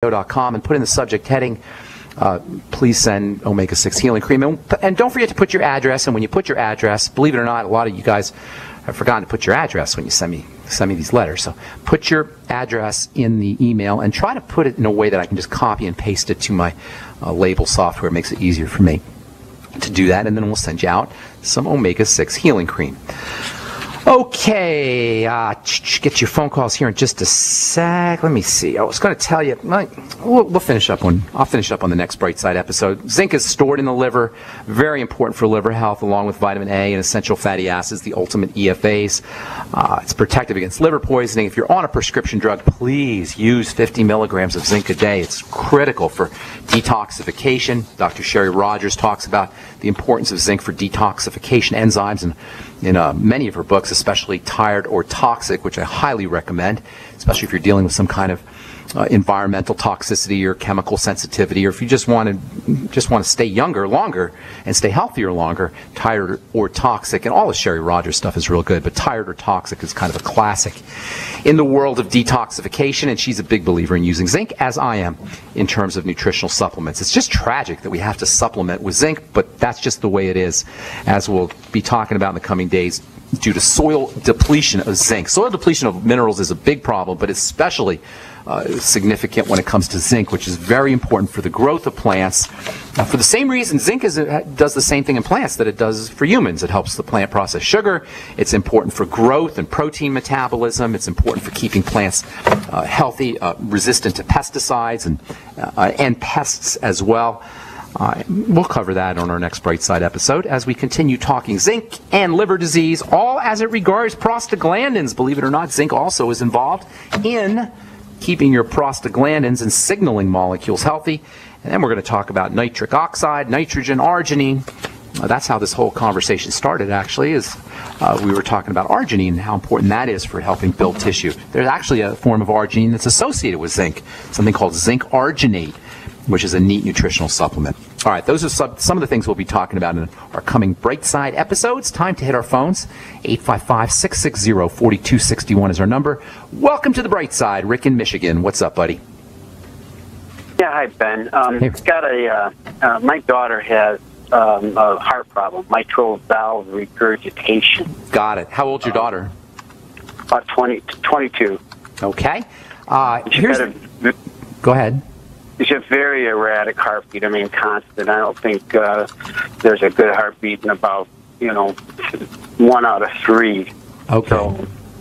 and put in the subject heading, please send omega-6 healing cream. And don't forget to put your address. And when you put your address, believe it or not, a lot of you guys have forgotten to put your address when you send me these letters. So put your address in the email and try to put it in a way that I can just copy and paste it to my label software. It makes it easier for me to do that. And then we'll send you out some omega-6 healing cream. Okay, get your phone calls here in just a sec. Let me see. I was going to tell you, we'll finish up on. I'll finish up on the next Bright Side episode. Zinc is stored in the liver, very important for liver health, along with vitamin A and essential fatty acids, the ultimate EFAs. It's protective against liver poisoning. If you're on a prescription drug, please use 50 milligrams of zinc a day. It's critical for detoxification. Dr. Sherry Rogers talks about the importance of zinc for detoxification enzymes in many of her books, especially Tired or Toxic, which I highly recommend, especially if you're dealing with some kind of environmental toxicity or chemical sensitivity, or if you just want to stay younger longer and stay healthier longer. Tired or Toxic, and all of Sherry Rogers stuff is real good, but Tired or Toxic is kind of a classic in the world of detoxification, and she's a big believer in using zinc, as I am, in terms of nutritional supplements. It's just tragic that we have to supplement with zinc, but that's just the way it is, as we'll be talking about in the coming days, due to soil depletion of zinc. Soil depletion of minerals is a big problem, but especially significant when it comes to zinc, which is very important for the growth of plants. For the same reason, zinc does the same thing in plants that it does for humans. It helps the plant process sugar. It's important for growth and protein metabolism. It's important for keeping plants healthy, resistant to pesticides and pests as well. We'll cover that on our next Bright Side episode as we continue talking zinc and liver disease, all as it regards prostaglandins. Believe it or not, zinc also is involved in keeping your prostaglandins and signaling molecules healthy. And then we're going to talk about nitric oxide, nitrogen, arginine. That's how this whole conversation started, actually, is we were talking about arginine and how important that is for helping build tissue. There's actually a form of arginine that's associated with zinc, something called zinc arginate, which is a neat nutritional supplement. All right, those are some of the things we'll be talking about in our coming Bright Side episodes. Time to hit our phones. 855-660-4261 is our number. Welcome to the Bright Side. Rick in Michigan. What's up, buddy? Yeah, hi, Ben. Hey. My daughter has a heart problem, mitral valve regurgitation. Got it. How old's your daughter? About 22. Okay. Go ahead. It's a very erratic heartbeat. I mean, constant. I don't think there's a good heartbeat in about, 1 out of 3. Okay. So, all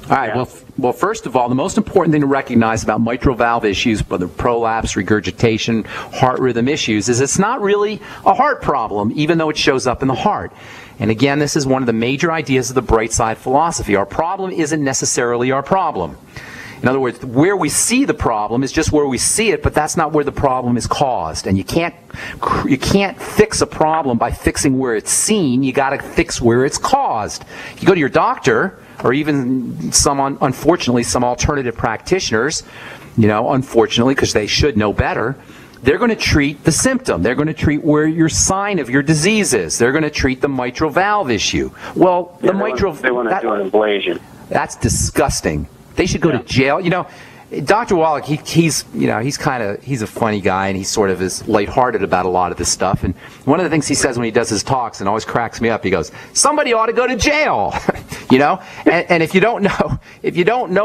right. Yeah. Well, first of all, the most important thing to recognize about mitral valve issues, whether prolapse, regurgitation, heart rhythm issues, is it's not really a heart problem, even though it shows up in the heart. And again, this is one of the major ideas of the Bright Side philosophy. Our problem isn't necessarily our problem. In other words, where we see the problem is just where we see it, but that's not where the problem is caused. And you can't fix a problem by fixing where it's seen. You got to fix where it's caused. You go to your doctor, or even unfortunately, some alternative practitioners, unfortunately, because they should know better, they're going to treat the symptom. They're going to treat where your sign of your disease is. They're going to treat the mitral valve issue. Well, they want to do an ablation. That's disgusting. They should go to jail. Dr. Wallach, he's a funny guy, and he sort of is lighthearted about a lot of this stuff. And one of the things he says when he does his talks, and always cracks me up, he goes, "Somebody ought to go to jail," And if you don't know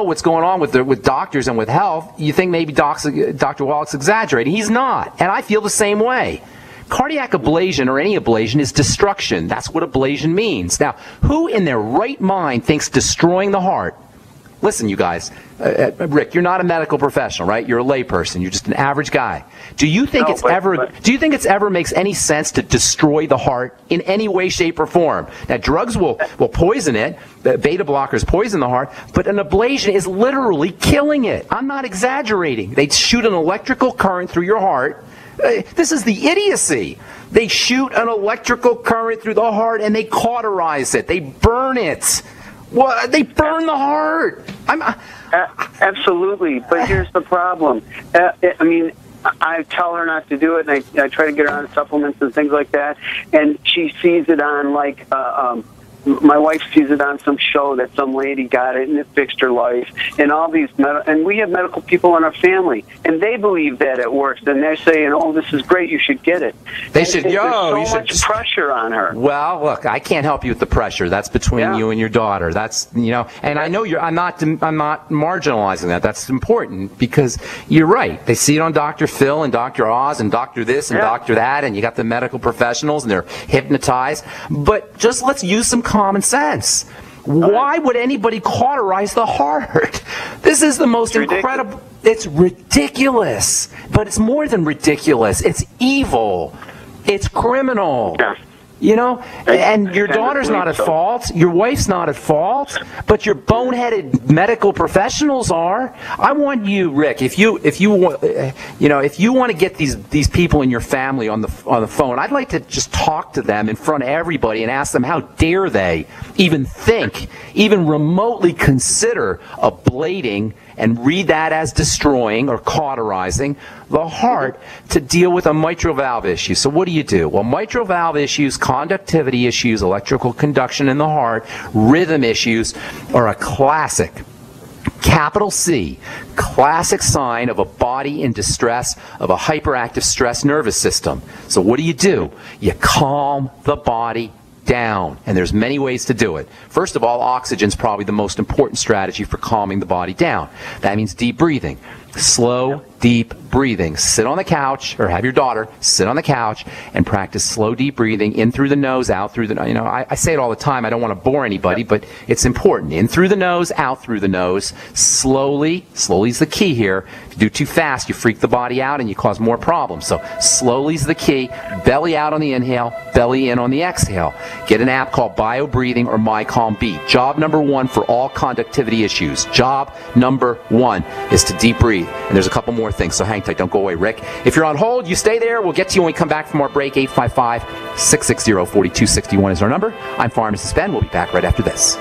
what's going on with doctors and with health, you think maybe Dr. Wallach's exaggerating. He's not, and I feel the same way. Cardiac ablation, or any ablation, is destruction. That's what ablation means. Now, who in their right mind thinks destroying the heart? Listen, you guys, Rick, you're not a medical professional, right? You're a layperson. You're just an average guy. Do you think it's ever makes any sense to destroy the heart in any way, shape, or form? Now, drugs will poison it. Beta blockers poison the heart, but an ablation is literally killing it. I'm not exaggerating. They shoot an electrical current through your heart. This is the idiocy. They shoot an electrical current through the heart and they cauterize it. They burn it. Well, they burn the heart. Absolutely, but here's the problem. I tell her not to do it, and I try to get her on supplements and things like that, and she sees it on my wife sees it on some show that some lady got it and it fixed her life, and all these and we have medical people in our family, and they believe that it works, and they're saying, "Oh, this is great, you should get it." They should. There's so much pressure on her. Well, look, I can't help you with the pressure. That's between you and your daughter. That's and I know I'm not marginalizing that. That's important because you're right. They see it on Dr. Phil and Dr. Oz and Dr. this and Dr. that, and you got the medical professionals and they're hypnotized. But just let's use some common sense. Why would anybody cauterize the heart? This is the most incredible. It's ridiculous. But it's more than ridiculous. It's evil. It's criminal. Yeah. And your daughter's not at fault, your wife's not at fault, but your boneheaded medical professionals are. I want you, Rick, if you want to get these people in your family on the phone, I'd like to just talk to them in front of everybody and ask them how dare they even think, even remotely consider ablating and read that as destroying or cauterizing the heart to deal with a mitral valve issue. So what do? Well, mitral valve issues, conductivity issues, electrical conduction in the heart, rhythm issues are a classic, capital C, classic sign of a body in distress, of a hyperactive stress nervous system. So what do? You calm the body down, and there's many ways to do it. First of all, oxygen's probably the most important strategy for calming the body down. That means deep breathing. Slow, deep breathing. Sit on the couch, or have your daughter sit on the couch and practice slow, deep breathing, in through the nose, out through the nose. I say it all the time. I don't want to bore anybody, but it's important. In through the nose, out through the nose. Slowly. Slowly is the key here. If you do too fast, you freak the body out and you cause more problems. So slowly is the key. Belly out on the inhale, belly in on the exhale. Get an app called Bio Breathing or My Calm Beat. Job number one for all conductivity issues. Job number one is to deep breathe. And there's a couple more things, so hang tight. Don't go away, Rick. If you're on hold, you stay there. We'll get to you when we come back from our break. 855-660-4261 is our number. I'm Pharmacist Ben. We'll be back right after this.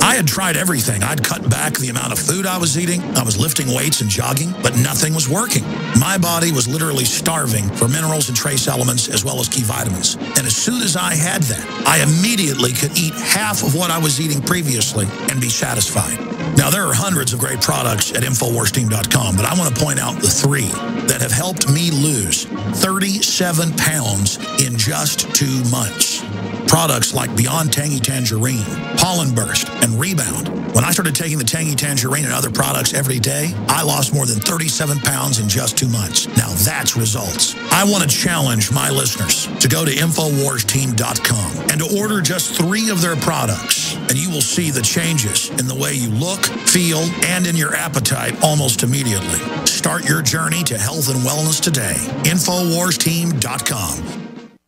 I had tried everything. I'd cut back the amount of food I was eating. I was lifting weights and jogging, but nothing was working. My body was literally starving for minerals and trace elements as well as key vitamins. And as soon as I had that, I immediately could eat half of what I was eating previously and be satisfied. Now, there are hundreds of great products at InfoWarsTeam.com, but I want to point out the three that have helped me lose 37 pounds in just 2 months. Products like Beyond Tangy Tangerine, Pollen Burst, and Rebound. When I started taking the Tangy Tangerine and other products every day, I lost more than 37 pounds in just 2 months. Now that's results. I want to challenge my listeners to go to InfoWarsTeam.com and to order just 3 of their products, and you will see the changes in the way you look, feel, and in your appetite almost immediately. Start your journey to health and wellness today. InfoWarsTeam.com.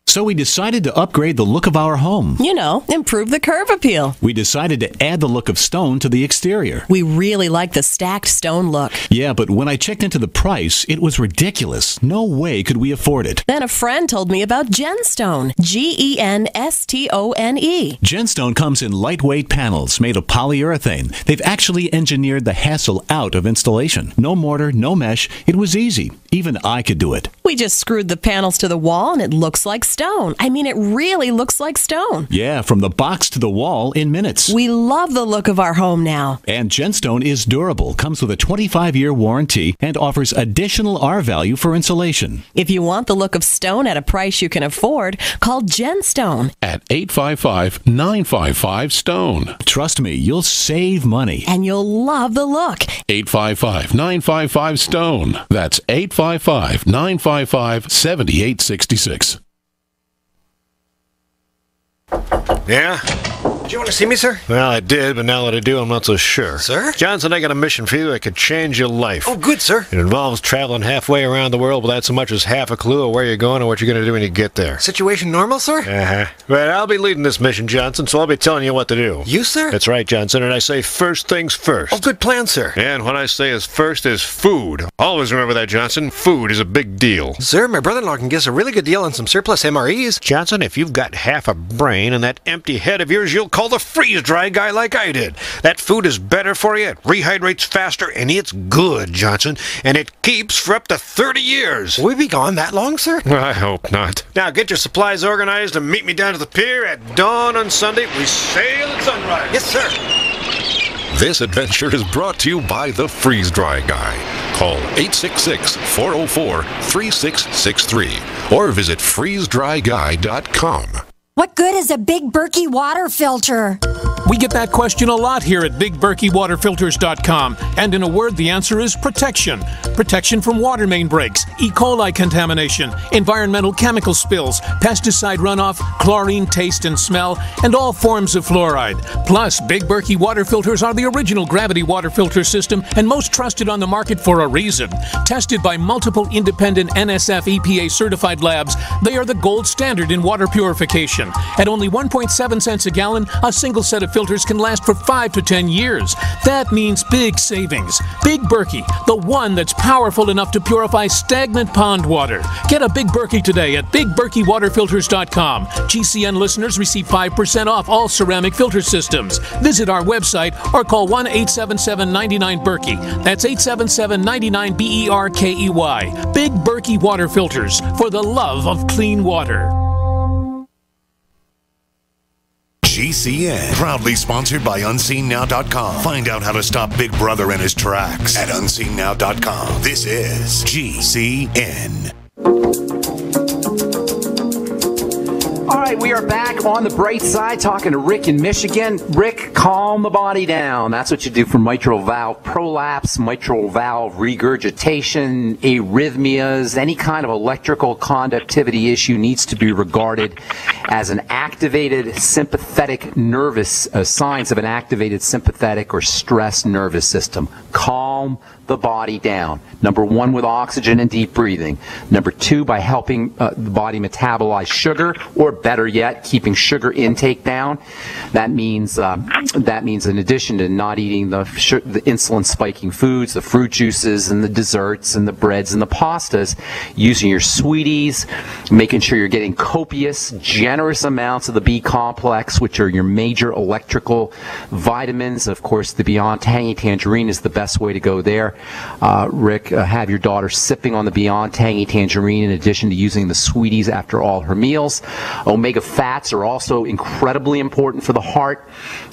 So we decided to upgrade the look of our home. Improve the curb appeal. We decided to add the look of stone to the exterior. We really like the stacked stone look. Yeah, but when I checked into the price, it was ridiculous. No way could we afford it. Then a friend told me about Genstone. Genstone. Genstone comes in lightweight panels made of polyurethane. They've actually engineered the hassle out of installation. No mortar, no mesh. It was easy. Even I could do it. We just screwed the panels to the wall and it looks like stone. I mean, it really looks like stone. Yeah, from the box to the wall in minutes. We love the look of our home now. And Genstone is durable, comes with a 25-year warranty, and offers additional R value for insulation. If you want the look of stone at a price you can afford, call Genstone at 855-955-STONE. Trust me, you'll save money. And you'll love the look. 855-955-STONE. That's 855-955-7866. Yeah? Did you want to see me, sir? Well, I did, but now that I do, I'm not so sure. Sir? Johnson, I got a mission for you that could change your life. Oh, good, sir. It involves traveling halfway around the world without so much as half a clue of where you're going or what you're going to do when you get there. Situation normal, sir? Uh-huh. But I'll be leading this mission, Johnson, so I'll be telling you what to do. You, sir? That's right, Johnson, and I say first things first. Oh, good plan, sir. And what I say is first is food. Always remember that, Johnson. Food is a big deal. Sir, my brother-in-law can get us a really good deal on some surplus MREs. Johnson, if you've got half a brain and that empty head of yours, you'll call the freeze-dry guy like I did. That food is better for you, it rehydrates faster, and it's good, Johnson. And it keeps for up to 30 years. Will we be gone that long, sir? I hope not. Now get your supplies organized and meet me down to the pier at dawn on Sunday. We sail at sunrise. Yes, sir. This adventure is brought to you by the Freeze Dry Guy. Call 866-404-3663 or visit freezedryguy.com. What good is a Big Berkey water filter? We get that question a lot here at BigBerkeyWaterFilters.com, and in a word, the answer is protection. Protection from water main breaks, E. coli contamination, environmental chemical spills, pesticide runoff, chlorine taste and smell, and all forms of fluoride. Plus, Big Berkey water filters are the original gravity water filter system and most trusted on the market for a reason. Tested by multiple independent NSF EPA certified labs, they are the gold standard in water purification. At only 1.7 cents a gallon, a single set of filters can last for 5 to 10 years. That means big savings. Big Berkey, the one that's powerful enough to purify stagnant pond water. Get a Big Berkey today at BigBerkeyWaterFilters.com. GCN listeners receive 5% off all ceramic filter systems. Visit our website or call 1-877-99-BERKEY. That's 877-99-BERKEY. Big Berkey Water Filters, for the love of clean water. GCN, proudly sponsored by UnseenNow.com. Find out how to stop Big Brother in his tracks at UnseenNow.com. This is GCN. All right, we are back on the bright side talking to Rick in Michigan. Rick, calm the body down. That's what you do for mitral valve prolapse, mitral valve regurgitation, arrhythmias. Any kind of electrical conductivity issue needs to be regarded as an activated sympathetic nervous, signs of an activated sympathetic or stress nervous system. Calm the body down. Number one, with oxygen and deep breathing. Number two, by helping the body metabolize sugar, or better yet, keeping sugar intake down. That means in addition to not eating the insulin spiking foods, the fruit juices and the desserts and the breads and the pastas, using your sweeties, making sure you're getting copious, generous amounts of the B complex, which are your major electrical vitamins. Of course, the Beyond Tangy Tangerine is the best way to go there. Rick, have your daughter sipping on the Beyond Tangy Tangerine in addition to using the sweeties after all her meals. Omega fats are also incredibly important for the heart.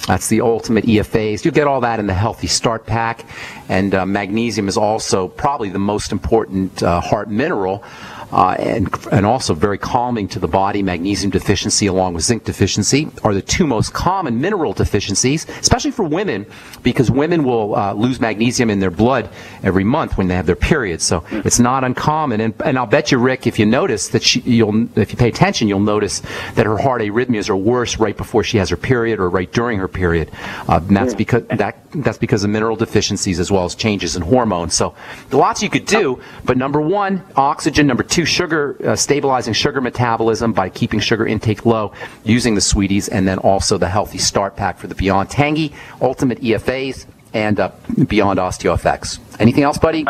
That's the ultimate EFAs. You'll get all that in the Healthy Start Pack. And magnesium is also probably the most important heart mineral. And also very calming to the body. Magnesium deficiency along with zinc deficiency are the two most common mineral deficiencies, especially for women, because women will lose magnesium in their blood every month when they have their periods. So it's not uncommon. And I'll bet you, Rick, if you notice that if you pay attention, you'll notice that her heart arrhythmias are worse right before she has her period or right during her period. And that's because of mineral deficiencies as well as changes in hormones. So lots you could do, but number one, oxygen. Number two, sugar, stabilizing sugar metabolism by keeping sugar intake low, using the sweeties, and then also the Healthy Start Pack for the Beyond Tangy, Ultimate EFAs, and Beyond OsteoFX. Anything else, buddy?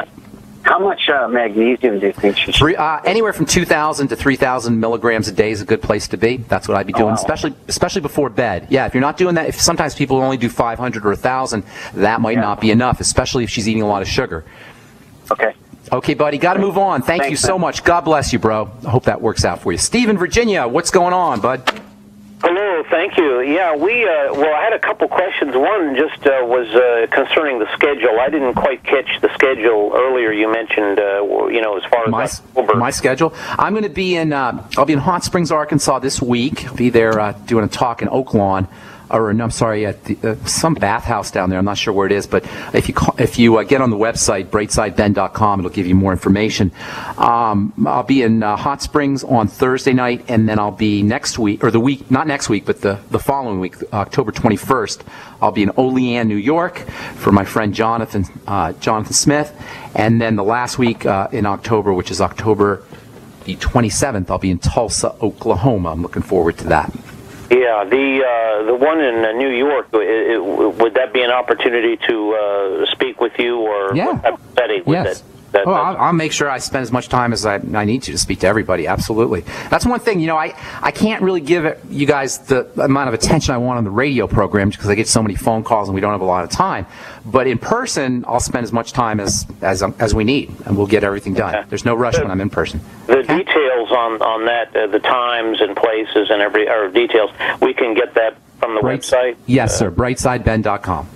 How much magnesium do you think she should? Anywhere from 2,000 to 3,000 milligrams a day is a good place to be. That's what I'd be doing, especially before bed. Yeah, if you're not doing that, if sometimes people only do 500 or 1,000, that might not be enough, especially if she's eating a lot of sugar. Okay. Okay, buddy, got to move on. Thanks you so much. God bless you, bro. I hope that works out for you. Steve in Virginia, what's going on, bud? Hello, thank you. Yeah, I had a couple questions. One just was concerning the schedule. I didn't quite catch the schedule earlier. You mentioned, as far as my schedule. I'm going to be I'll be in Hot Springs, Arkansas this week. I'll be there doing a talk in Oaklawn. At some bathhouse down there. I'm not sure where it is, but if you get on the website, brightsideben.com, it'll give you more information. I'll be in Hot Springs on Thursday night, and then I'll be next week, or not next week, but the following week, October 21st, I'll be in Olean, New York for my friend Jonathan Smith, and then the last week in October, which is October the 27th, I'll be in Tulsa, Oklahoma. I'm looking forward to that. Yeah, the one in New York, would that be an opportunity to speak with you, or what type of setting would that? I'll make sure I spend as much time as I need to speak to everybody. Absolutely. That's one thing, I can't really give you guys the amount of attention I want on the radio program because I get so many phone calls and we don't have a lot of time. But in person, I'll spend as much time as we need, and we'll get everything done. Okay. There's no rush when I'm in person. The details on that, the times and places and details, we can get that from the website? Yes, sir. brightsideben.com.